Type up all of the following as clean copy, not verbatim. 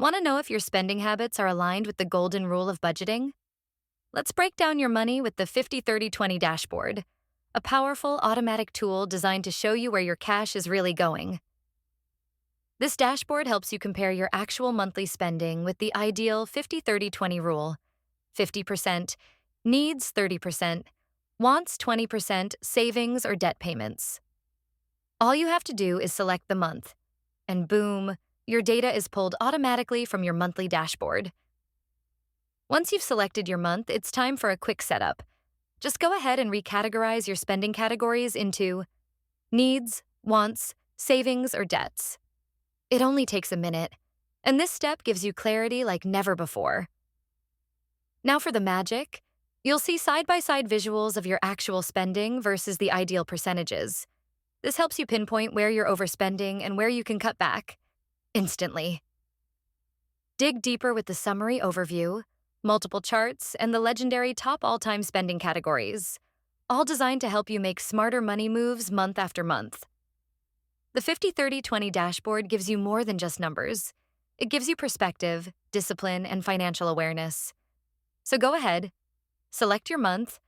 Want to know if your spending habits are aligned with the golden rule of budgeting? Let's break down your money with the 50-30-20 dashboard, a powerful automatic tool designed to show you where your cash is really going. This dashboard helps you compare your actual monthly spending with the ideal 50-30-20 rule: 50% needs, 30% wants, 20% savings or debt payments. All you have to do is select the month, and boom, your data is pulled automatically from your monthly dashboard. Once you've selected your month, it's time for a quick setup. Just go ahead and recategorize your spending categories into needs, wants, savings, or debts. It only takes a minute, and this step gives you clarity like never before. Now for the magic. You'll see side-by-side visuals of your actual spending versus the ideal percentages. This helps you pinpoint where you're overspending and where you can cut back instantly. Dig deeper with the summary overview, multiple charts, and the legendary top all-time spending categories, all designed to help you make smarter money moves month after month. The 50-30-20 dashboard gives you more than just numbers. It gives you perspective, discipline, and financial awareness. So go ahead, select your month,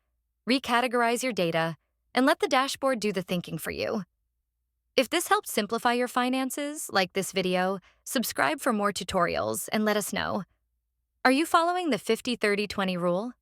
recategorize your data, and let the dashboard do the thinking for you. If this helped simplify your finances, like this video, subscribe for more tutorials and let us know. Are you following the 50-30-20 rule?